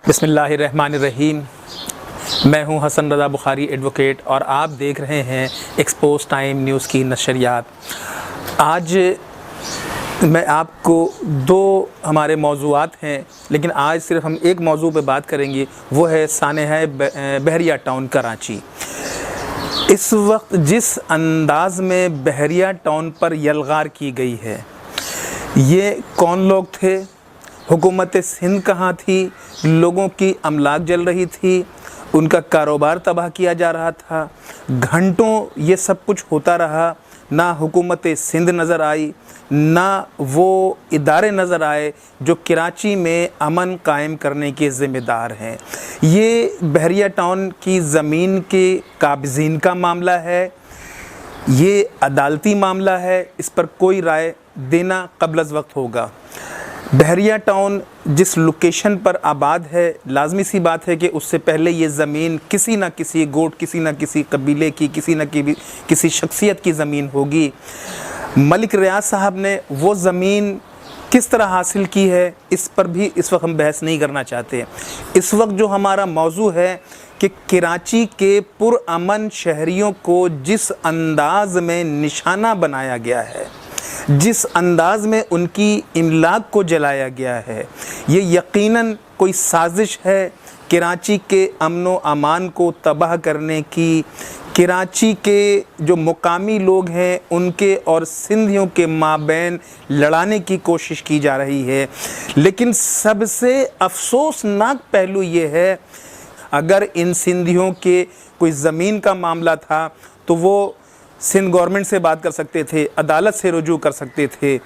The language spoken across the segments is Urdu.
بسم اللہ الرحمن الرحیم۔ میں ہوں حسن رضا بخاری ایڈوکیٹ اور آپ دیکھ رہے ہیں ایکسپوز ٹائم نیوز کی نشریات۔ آج میں آپ کو دو ہمارے موضوعات ہیں، لیکن آج صرف ہم ایک موضوع پہ بات کریں گے، وہ ہے سانحہ بحریہ ٹاؤن کراچی۔ اس وقت جس انداز میں بحریہ ٹاؤن پر یلغار کی گئی ہے، یہ کون لوگ تھے؟ حکومت سندھ کہاں تھی؟ لوگوں کی املاک جل رہی تھی، ان کا کاروبار تباہ کیا جا رہا تھا، گھنٹوں یہ سب کچھ ہوتا رہا، نہ حکومت سندھ نظر آئی، نہ وہ ادارے نظر آئے جو کراچی میں امن قائم کرنے کے ذمہ دار ہیں۔ یہ بحریہ ٹاؤن کی زمین کے قابضین کا معاملہ ہے، یہ عدالتی معاملہ ہے، اس پر کوئی رائے دینا قبل از وقت ہوگا۔ بحریہ ٹاؤن جس لوکیشن پر آباد ہے، لازمی سی بات ہے کہ اس سے پہلے یہ زمین کسی نہ کسی گوٹ، کسی نہ کسی قبیلے کی، کسی نہ کسی شخصیت کی زمین ہوگی۔ ملک ریاض صاحب نے وہ زمین کس طرح حاصل کی ہے، اس پر بھی اس وقت ہم بحث نہیں کرنا چاہتے۔ اس وقت جو ہمارا موضوع ہے کہ کراچی کے پرامن شہریوں کو جس انداز میں نشانہ بنایا گیا ہے، جس انداز میں ان کی املاک کو جلایا گیا ہے، یہ یقیناً کوئی سازش ہے کراچی کے امن و امان کو تباہ کرنے کی۔ کراچی کے جو مقامی لوگ ہیں ان کے اور سندھیوں کے مابین لڑانے کی کوشش کی جا رہی ہے۔ لیکن سب سے افسوسناک پہلو یہ ہے، اگر ان سندھیوں کے کوئی زمین کا معاملہ تھا تو وہ سندھ گورنمنٹ سے بات کر سکتے تھے، عدالت سے رجوع کر سکتے تھے۔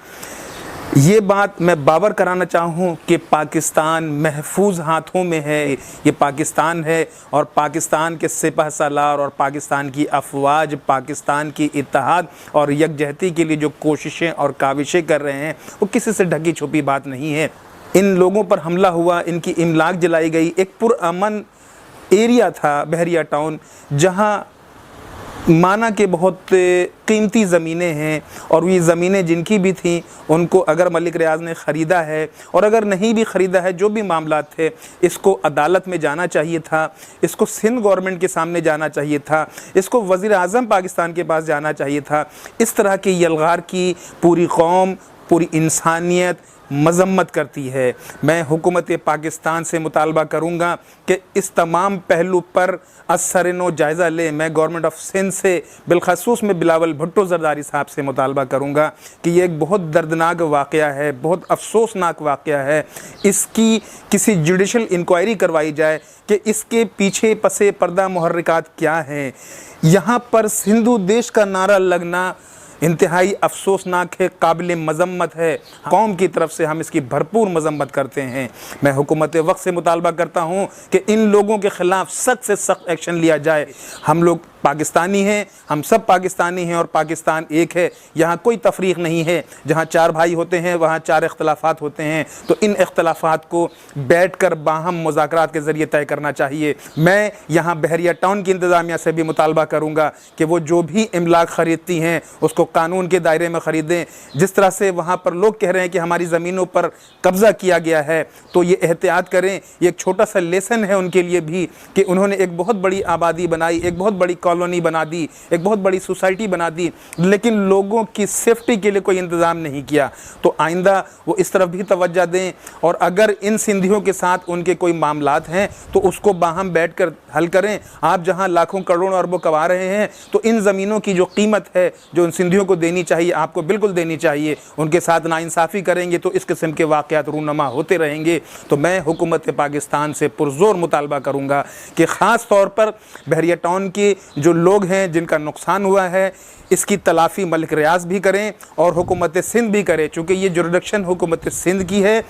یہ بات میں باور کرانا چاہوں کہ پاکستان محفوظ ہاتھوں میں ہے، یہ پاکستان ہے، اور پاکستان کے سپہ سالار اور پاکستان کی افواج پاکستان کی اتحاد اور یکجہتی کے لیے جو کوششیں اور کاوشیں کر رہے ہیں، وہ کسی سے ڈھکی چھپی بات نہیں ہے۔ ان لوگوں پر حملہ ہوا، ان کی املاک جلائی گئی۔ ایک پرامن ایریا تھا بحریہ ٹاؤن، جہاں مانا کہ بہت قیمتی زمینیں ہیں، اور یہ زمینیں جن کی بھی تھیں ان کو اگر ملک ریاض نے خریدا ہے، اور اگر نہیں بھی خریدا ہے، جو بھی معاملات تھے، اس کو عدالت میں جانا چاہیے تھا، اس کو سندھ گورنمنٹ کے سامنے جانا چاہیے تھا، اس کو وزیر اعظم پاکستان کے پاس جانا چاہیے تھا۔ اس طرح کی یلغار کی پوری قوم، پوری انسانیت مذمت کرتی ہے۔ میں حکومت پاکستان سے مطالبہ کروں گا کہ اس تمام پہلو پر اثر نو جائزہ لے۔ میں گورنمنٹ آف سندھ سے، بالخصوص میں بلاول بھٹو زرداری صاحب سے مطالبہ کروں گا کہ یہ ایک بہت دردناک واقعہ ہے، بہت افسوسناک واقعہ ہے۔ اس کی کسی جوڈیشل انکوائری کروائی جائے کہ اس کے پیچھے پس پردہ محرکات کیا ہیں۔ یہاں پر سندھو دیش کا نعرہ لگنا انتہائی افسوسناک ہے، قابل مذمت ہے۔ قوم کی طرف سے ہم اس کی بھرپور مذمت کرتے ہیں۔ میں حکومت وقت سے مطالبہ کرتا ہوں کہ ان لوگوں کے خلاف سخت سے سخت ایکشن لیا جائے۔ ہم لوگ پاکستانی ہیں، ہم سب پاکستانی ہیں، اور پاکستان ایک ہے، یہاں کوئی تفریق نہیں ہے۔ جہاں چار بھائی ہوتے ہیں وہاں چار اختلافات ہوتے ہیں، تو ان اختلافات کو بیٹھ کر باہم مذاکرات کے ذریعے طے کرنا چاہیے۔ میں یہاں بحریہ ٹاؤن کی انتظامیہ سے بھی مطالبہ کروں گا کہ وہ جو بھی املاک خریدتی ہیں اس کو قانون کے دائرے میں خریدیں۔ جس طرح سے وہاں پر لوگ کہہ رہے ہیں کہ ہماری زمینوں پر قبضہ کیا گیا ہے، تو یہ احتیاط کریں۔ یہ ایک چھوٹا سا لیسن ہے ان کے لیے بھی کہ انہوں نے ایک بہت بڑی آبادی بنائی، ایک بہت بڑی کالونی بنا دی، ایک بہت بڑی سوسائٹی بنا دی، لیکن لوگوں کی سیفٹی کے لیے کوئی انتظام نہیں کیا۔ تو آئندہ وہ اس طرف بھی توجہ دیں، اور اگر ان سندھیوں کے ساتھ ان کے کوئی معاملات ہیں تو اس کو باہم بیٹھ کر حل کریں۔ آپ جہاں لاکھوں کروڑوں اربوں کما رہے ہیں، تو ان زمینوں کی جو قیمت ہے جو ان سندھیوں کو دینی چاہیے، آپ کو بالکل دینی چاہیے۔ ان کے ساتھ ناانصافی کریں گے تو اس قسم کے واقعات رونما ہوتے رہیں گے۔ تو میں حکومت پاکستان سے پرزور مطالبہ کروں گا کہ خاص طور پر بحریہ ٹاؤن کے جو لوگ ہیں جن کا نقصان ہوا ہے، اس کی تلافی ملک ریاض بھی کریں اور حکومت سندھ بھی کرے، چونکہ یہ جوریڈکشن حکومت سندھ کی ہے۔